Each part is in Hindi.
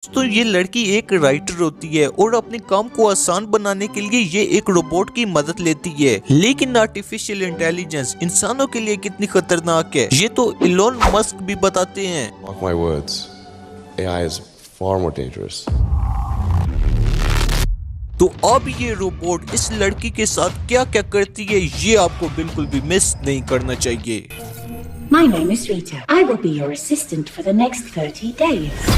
तो ये लड़की एक राइटर होती है और अपने काम को आसान बनाने के लिए ये एक रोबोट की मदद लेती है। लेकिन आर्टिफिशियल इंटेलिजेंस इंसानों के लिए कितनी खतरनाक है ये तो इलोन मस्क भी बताते हैं। Mark my words, AI is far more dangerous. तो अब ये रोबोट इस लड़की के साथ क्या क्या करती है ये आपको बिल्कुल भी मिस नहीं करना चाहिए। My name is Rita. I will be your assistant for the next 30 days.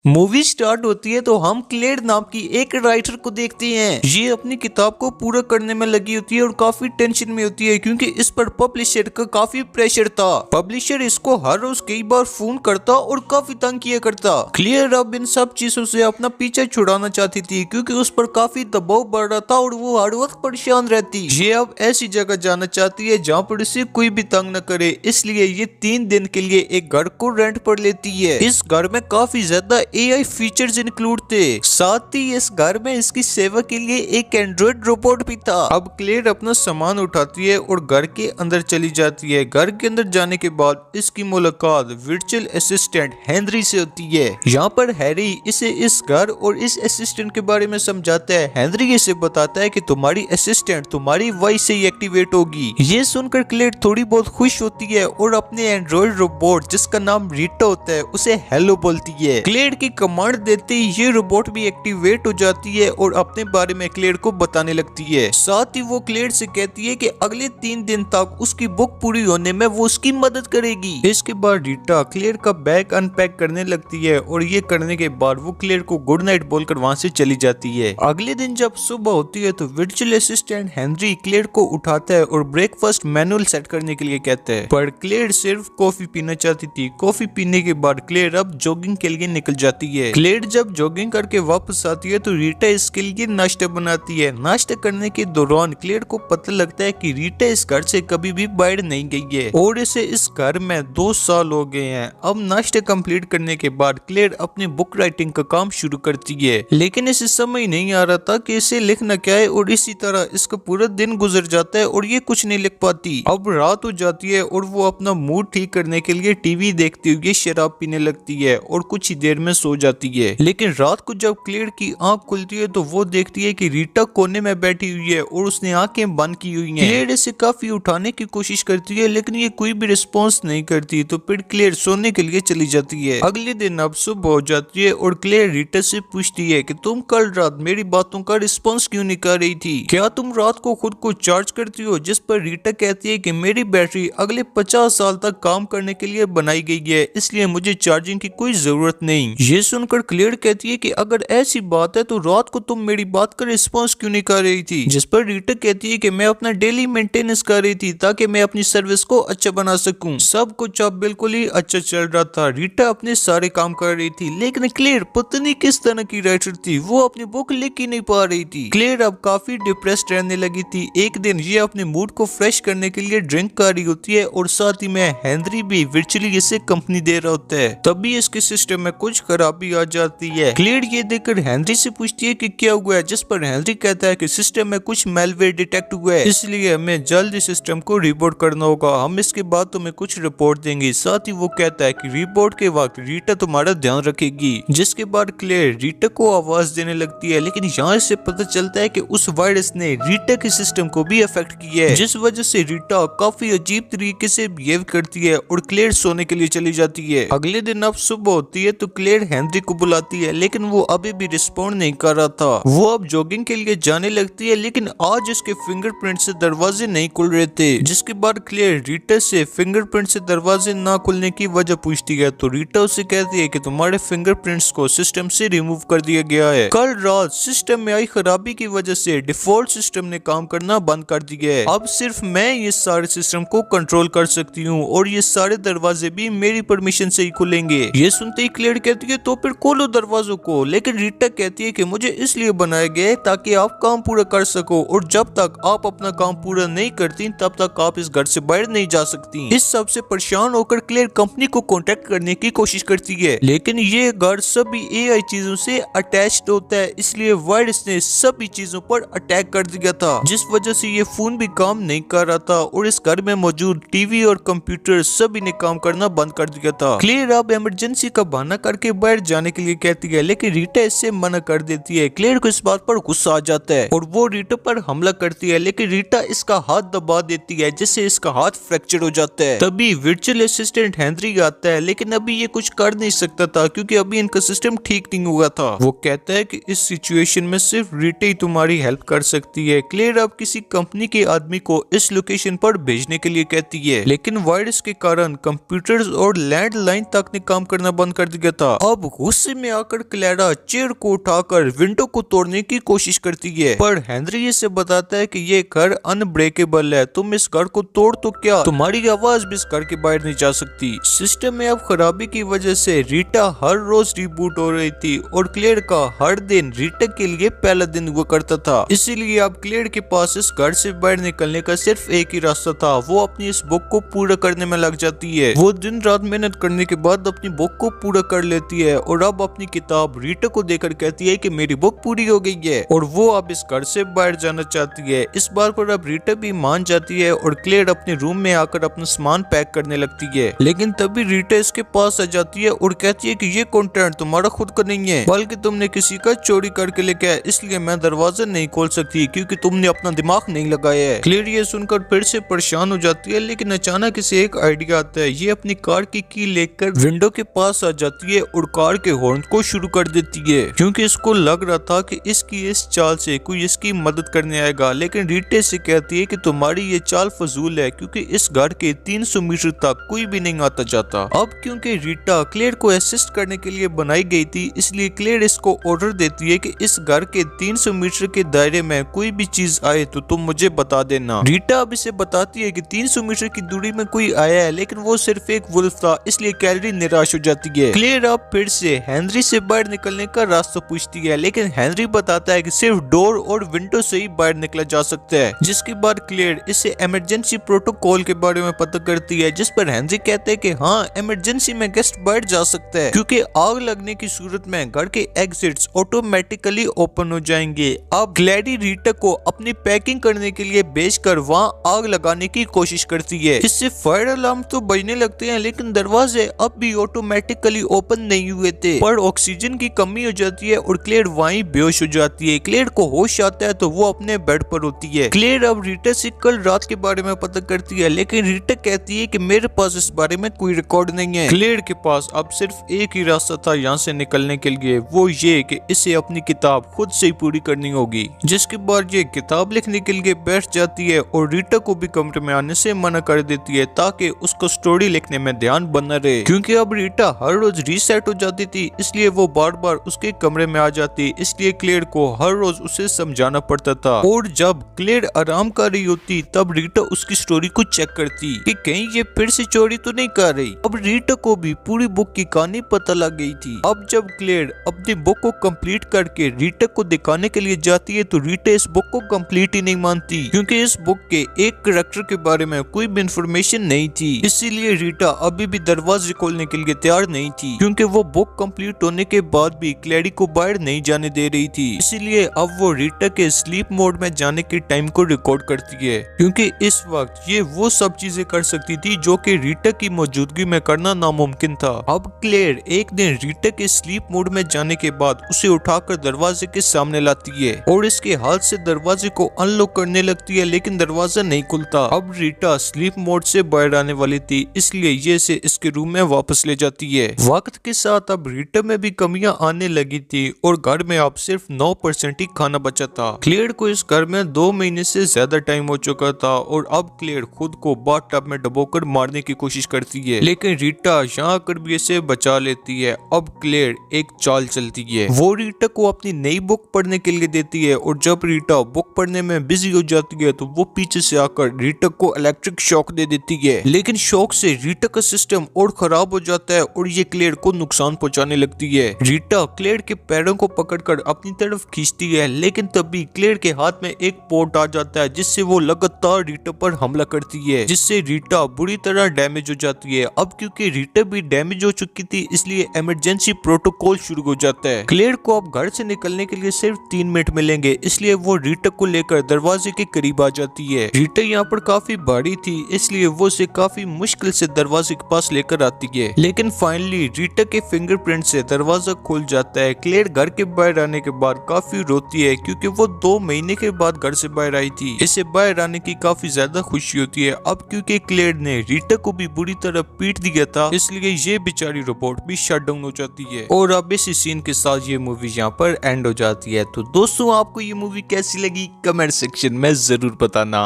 Movie start होती है तो हम क्लेयर नाम की एक राइटर को देखते हैं। ये अपनी किताब को पूरा करने में लगी होती है और काफी टेंशन में होती है क्योंकि इस पर पब्लिशर का काफी प्रेशर था। पब्लिशर इसको हर रोज कई बार फोन करता और काफी तंग किया करता। क्लेयर अब इन सब चीजों से अपना पीछा छुड़ाना चाहती थी क्योंकि उस पर काफी दबाव बढ़ रहा था और वो हर वक्त परेशान रहती। ये अब ऐसी जगह जाना चाहती है जहाँ पर इसे कोई भी तंग न करे, इसलिए ये 3 दिन के लिए एक घर को रेंट पर लेती है। इस घर में काफी ज्यादा AI फीचर्स इंक्लूड थे, साथ ही इस घर में इसकी सेवा के लिए एक एंड्रॉइड रोबोट भी था। अब क्लेयर अपना सामान उठाती है और घर के अंदर चली जाती है। घर के अंदर जाने के बाद इसकी मुलाकात वर्चुअल असिस्टेंट हेनरी से होती है। यहाँ पर हैरी इसे इस घर और इस असिस्टेंट के बारे में समझाता है। हेनरी इसे बताता है कि तुम्हारी असिस्टेंट तुम्हारी वॉइस से ही एक्टिवेट होगी। ये सुनकर क्लेयर थोड़ी बहुत खुश होती है और अपने एंड्रॉइड रोबोट जिसका नाम रीटा होता है उसे हेलो बोलती है। क्लेयर की कमांड देते ही ये रोबोट भी एक्टिवेट हो जाती है और अपने बारे में क्लेयर को बताने लगती है। साथ ही वो क्लेयर से कहती है कि अगले 3 दिन तक उसकी बुक पूरी होने में वो उसकी मदद करेगी। इसके बाद रीटा क्लेयर का बैग अनपैक करने लगती है और ये करने के बाद वो क्लेयर को गुड नाइट बोलकर वहाँ से चली जाती है। अगले दिन जब सुबह होती है तो वर्चुअल असिस्टेंट हेनरी क्लेयर को उठाता है और ब्रेकफास्ट मैनुअल सेट करने के लिए कहता है, पर क्लेयर सिर्फ कॉफी पीना चाहती थी। कॉफी पीने के बाद क्लेयर अब जॉगिंग के लिए निकल जाती है। क्लेयर जब जॉगिंग करके वापस आती है तो रीटा इसके लिए नाश्ता बनाती है। नाश्ता करने के दौरान क्लेयर को पता लगता है कि रीटा इस घर से कभी भी बाहर नहीं गई है और इसे इस घर में 2 साल हो गए हैं। अब नाश्ता कंप्लीट करने के बाद क्लेयर अपनी बुक राइटिंग का काम शुरू करती है, लेकिन इसे समझ नहीं आ रहा था कि इसे लिखना क्या है और इसी तरह इसका पूरा दिन गुजर जाता है और ये कुछ नहीं लिख पाती। अब रात हो जाती है और वो अपना मूड ठीक करने के लिए टीवी देखते हुए शराब पीने लगती है और कुछ ही देर में सो जाती है। लेकिन रात को जब क्लेयर की आंख खुलती है तो वो देखती है कि रीटा कोने में बैठी हुई है और उसने आंखें बंद की हुई हैं। क्लेयर इसे काफी उठाने की कोशिश करती है लेकिन ये कोई भी रिस्पॉन्स नहीं करती, तो फिर क्लेयर सोने के लिए चली जाती है। अगले दिन अब सुबह हो जाती है और क्लेयर रीटा से पूछती है कि तुम कल रात मेरी बातों का रिस्पॉन्स क्यों नहीं कर रही थी? क्या तुम रात को खुद को चार्ज करती हो? जिस पर रीटा कहती है कि मेरी बैटरी अगले 50 साल तक काम करने के लिए बनाई गई है, इसलिए मुझे चार्जिंग की कोई जरूरत नहीं। ये सुनकर क्लेयर कहती है कि अगर ऐसी बात है तो रात को तुम मेरी बात का रिस्पॉन्स क्यों नहीं कर रही थी? जिस पर रीटा कहती है कि मैं अपना डेली मेंटेनेंस कर रही थी ताकि मैं अपनी सर्विस को अच्छा बना सकूं। सब कुछ अब बिल्कुल ही अच्छा चल रहा था। रीटा अपने सारे काम कर रही थी लेकिन क्लेयर पता नहीं किस तरह की राइटर थी, वो अपनी बुक लिख ही नहीं पा रही थी। क्लेयर अब काफी डिप्रेस्ड रहने लगी थी। एक दिन ये अपने मूड को फ्रेश करने के लिए ड्रिंक कर रही होती है और साथ ही में हेनरी भी वर्चुअली इसे कंपनी दे रहा होता है। तभी इसके सिस्टम में कुछ खराबी आ जाती है। क्लेयर ये देखकर हेनरी से पूछती है कि क्या हुआ है, जिस पर हेनरी कहता है कि सिस्टम में कुछ मेलवेयर डिटेक्ट हुआ है, इसलिए हमें जल्द इस सिस्टम को रिपोर्ट करना होगा। हम इसके बाद तुम्हें कुछ रिपोर्ट देंगे। साथ ही वो कहता है कि रिपोर्ट के वक्त रीटा तुम्हारा ध्यान रखेगी। जिसके बाद क्लेयर रीटा को आवाज देने लगती है, लेकिन यहाँ से पता चलता है कि उस वायरस ने रीटा के सिस्टम को भी अफेक्ट किया है, जिस वजह से रीटा काफी अजीब तरीके से बिहेव करती है और क्लेयर सोने के लिए चली जाती है। अगले दिन अब सुबह होती है तो क्लेयर हेनरी को बुलाती है लेकिन वो अभी भी रिस्पॉन्ड नहीं कर रहा था। वो अब जॉगिंग के लिए जाने लगती है लेकिन आज इसके फिंगरप्रिंट से दरवाजे नहीं खुल रहे थे। जिसके बाद क्लेयर रीटा से फिंगरप्रिंट से दरवाजे ना खुलने की वजह पूछती है तो रीटा उसे कहती है कि तुम्हारे फिंगरप्रिंट्स को सिस्टम से रिमूव कर दिया गया है। कल रात सिस्टम में आई खराबी की वजह से डिफॉल्ट सिस्टम ने काम करना बंद कर दिया है। अब सिर्फ मैं ये सारे सिस्टम को कंट्रोल कर सकती हूँ और ये सारे दरवाजे भी मेरी परमिशन से ही खुलेंगे। ये सुनते ही क्लेयर कहती है तो फिर खोलो दरवाजों को। लेकिन रीटा कहती है कि मुझे इसलिए बनाया गया है ताकि आप काम पूरा कर सको, और जब तक आप अपना काम पूरा नहीं करती तब तक आप इस घर से बाहर नहीं जा सकती। इस सब से परेशान होकर क्लेयर कंपनी को कांटेक्ट करने की कोशिश करती है, लेकिन ये घर सभी एआई चीजों से अटैच्ड होता है, इसलिए वायरस ने सभी चीजों पर अटैक कर दिया था, जिस वजह से ये फोन भी काम नहीं कर रहा था और इस घर में मौजूद टीवी और कंप्यूटर सभी ने काम करना बंद कर दिया था। क्लेयर अब इमरजेंसी का बहाना करके बाहर जाने के लिए कहती है, लेकिन रीटा इससे मना कर देती है। क्लेयर को इस बात पर गुस्सा आ जाता है और वो रीटा पर हमला करती है, लेकिन रीटा इसका हाथ दबा देती है जिससे इसका हाथ फ्रैक्चर हो जाता है। तभी वर्चुअल असिस्टेंट हेनरी आता है, लेकिन अभी ये कुछ कर नहीं सकता था क्योंकि अभी इनका सिस्टम ठीक नहीं हुआ था। वो कहता है कि इस सिचुएशन में सिर्फ रीटा ही तुम्हारी हेल्प कर सकती है। क्लेयर अब किसी कंपनी के आदमी को इस लोकेशन पर भेजने के लिए कहती है, लेकिन वायरस के कारण कंप्यूटर्स और लैंडलाइन तक ने काम करना बंद कर दिया था। अब गुस्से में आकर क्लेरा चेयर को उठाकर विंडो को तोड़ने की कोशिश करती है, पर हेनरी इसे बताता है कि ये घर अनब्रेकेबल है, तुम इस घर को तोड़ तो क्या, तुम्हारी आवाज भी इस घर के बाहर नहीं जा सकती। सिस्टम में अब खराबी की वजह से रीटा हर रोज रिबूट हो रही थी और क्लेयर का हर दिन रीटा के लिए पहला दिन हुआ करता था। इसीलिए अब क्लेयर के पास इस घर से बाहर निकलने का सिर्फ एक ही रास्ता था, वो अपनी इस बुक को पूरा करने में लग जाती है। वो दिन रात मेहनत करने के बाद अपनी बुक को पूरा कर लेती है और अब अपनी किताब रीटा को देकर कहती है कि मेरी बुक पूरी हो गई है और वो अब इस घर से बाहर जाना चाहती है। इस बार पर अब रीटा भी मान जाती है और क्लेयर अपने रूम में आकर अपना सामान पैक करने लगती है, लेकिन तभी रीटा इसके पास आ जाती है और कहती है कि ये कंटेंट तुम्हारा खुद का नहीं है बल्कि तुमने किसी का चोरी करके लेके आया, इसलिए मैं दरवाजा नहीं खोल सकती क्योंकि तुमने अपना दिमाग नहीं लगाया है। क्लेयर ये सुनकर फिर से परेशान हो जाती है, लेकिन अचानक इसे एक आइडिया आता है। ये अपनी कार की लेकर विंडो के पास आ जाती है और कार के हॉर्न को शुरू कर देती है क्योंकि इसको लग रहा था कि इसकी इस चाल से कोई इसकी मदद करने आएगा, लेकिन रीटा से कहती है कि तुम्हारी ये चाल फजूल है क्योंकि इस घर के 300 मीटर तक कोई भी नहीं आता जाता। अब क्योंकि रीटा क्लेयर को असिस्ट करने के लिए बनाई गई थी, इसलिए क्लेयर इसको ऑर्डर देती है कि इस घर के 300 मीटर के दायरे में कोई भी चीज आए तो तुम मुझे बता देना। रीटा अब इसे बताती है कि 300 मीटर की दूरी में कोई आया है, लेकिन वो सिर्फ एक वुल्फ था, इसलिए कैलरी निराश हो जाती है। क्लेयर अब फिर से हेनरी से बाहर निकलने का रास्ता पूछती है, लेकिन हेनरी बताता है कि सिर्फ डोर और विंडो से ही बाहर निकला जा सकता है, जिसके बाद क्लेयर इसे इमरजेंसी प्रोटोकॉल के बारे में पता करती है, जिस पर हेनरी कहते हैं कि हाँ इमरजेंसी में गेस्ट बाहर जा सकता है क्योंकि आग लगने की सूरत में घर के एग्जिट्स ऑटोमेटिकली ओपन हो जाएंगे। अब ग्लैडी रीटा को अपनी पैकिंग करने के लिए भेजकर वहां आग लगाने की कोशिश करती है, इससे फायर अलार्म तो बजने लगते हैं, लेकिन दरवाजे अब भी ऑटोमेटिकली ओपन नहीं हुए थे, पर ऑक्सीजन की कमी हो जाती है और क्लेयर वहीं बेहोश हो जाती है। क्लेयर को होश आता है तो वो अपने बेड पर होती है। क्लेयर अब रीटा से कल रात के बारे में पता करती है, लेकिन रीटा कहती है कि मेरे पास इस बारे में कोई रिकॉर्ड नहीं है। क्लेयर के पास अब सिर्फ एक ही रास्ता था यहाँ से निकलने के लिए, वो ये कि इसे अपनी किताब खुद से ही पूरी करनी होगी, जिसके बाद ये किताब लिखने के लिए बैठ जाती है और रीटा को भी कमरे में आने से मना कर देती है ताकि उसको स्टोरी लिखने में ध्यान बना रहे, क्योंकि अब रीटा हर रोज रीसेट हो जाती थी, इसलिए वो बार बार उसके कमरे में आ जाती, इसलिए क्लेयर को हर रोज उसे समझाना पड़ता था। और जब क्लेयर आराम कर रही होती तब रीटा उसकी स्टोरी को चेक करती कि कहीं ये फिर से चोरी तो नहीं कर रही। अब रीटा को भी पूरी बुक की कहानी पता लग गई थी। अब जब क्लेयर अपनी बुक को कंप्लीट करके रीटा को दिखाने के लिए जाती है तो रीटा इस बुक को कंप्लीट ही नहीं मानती क्योंकि इस बुक के एक कैरेक्टर के बारे में कोई भी इंफॉर्मेशन नहीं थी, इसीलिए रीटा अभी भी दरवाजे खोलने के लिए तैयार नहीं थी क्योंकि वो बुक कंप्लीट होने के बाद भी क्लेरी को बाहर नहीं जाने दे रही थी। इसीलिए अब वो रीटा के स्लीप मोड में जाने के टाइम को रिकॉर्ड करती है क्योंकि इस वक्त ये वो सब चीजें कर सकती थी जो कि रीटा की मौजूदगी में करना नामुमकिन था। अब क्लेयर एक दिन रीटा के स्लीप मोड में जाने के बाद उसे उठाकर दरवाजे के सामने लाती है और इसके हाथ से दरवाजे को अनलॉक करने लगती है, लेकिन दरवाजा नहीं खुलता। अब रीटा स्लीप मोड से बाहर आने वाली थी, इसलिए ये इसे इसके रूम में वापस ले जाती है। वक्त के साथ अब रीटा में भी कमियां आने लगी थी और घर में अब सिर्फ 9% ही खाना बचा था। क्लेयर को इस घर में 2 महीने से ज्यादा टाइम हो चुका था और अब क्लेयर खुद को बाथटब में डुबोकर मारने की कोशिश करती है, लेकिन रीटा यहाँ आकर भी इसे बचा लेती है। अब क्लेयर एक चाल चलती है, वो रीटा को अपनी नई बुक पढ़ने के लिए देती है और जब रीटा बुक पढ़ने में बिजी हो जाती है तो वो पीछे से आकर रीटा को इलेक्ट्रिक शॉक दे देती है, लेकिन शॉक से रीटा का सिस्टम और खराब हो जाता है और ये क्लेयर को नुकसान नुकसान पहुंचाने लगती है। रीटा क्लेड के पैरों को पकड़कर अपनी तरफ खींचती है, लेकिन तभी क्लेड के हाथ में एक पोर्ट आ जाता है जिससे वो लगातार रीटा पर हमला करती है, जिससे रीटा बुरी तरह डैमेज हो जाती है। अब क्योंकि रीटा भी डैमेज हो चुकी थी, इसलिए इमरजेंसी प्रोटोकॉल शुरू हो जाता है। क्लेड को अब घर से निकलने के लिए सिर्फ 3 मिनट मिलेंगे, इसलिए वो रीटा को लेकर दरवाजे के करीब आ जाती है। रीटा यहाँ पर काफी भारी थी, इसलिए वो उसे काफी मुश्किल से दरवाजे के पास लेकर आती है, लेकिन फाइनली रीटा के फिंगरप्रिंट से दरवाजा खुल जाता है। क्लेड घर के बाहर आने के बाद काफी रोती है, क्योंकि वो 2 महीने के बाद घर से बाहर आई थी। इसे बाहर आने की काफी ज्यादा खुशी होती है। अब क्योंकि क्लेड ने रीटा को भी बुरी तरह पीट दिया था, इसलिए ये बेचारी रोबोट भी शट डाउन हो जाती है। और अब इसी सीन के साथ ये मूवी यहाँ पर एंड हो जाती है। तो दोस्तों, आपको ये मूवी कैसी लगी कमेंट सेक्शन में जरूर बताना।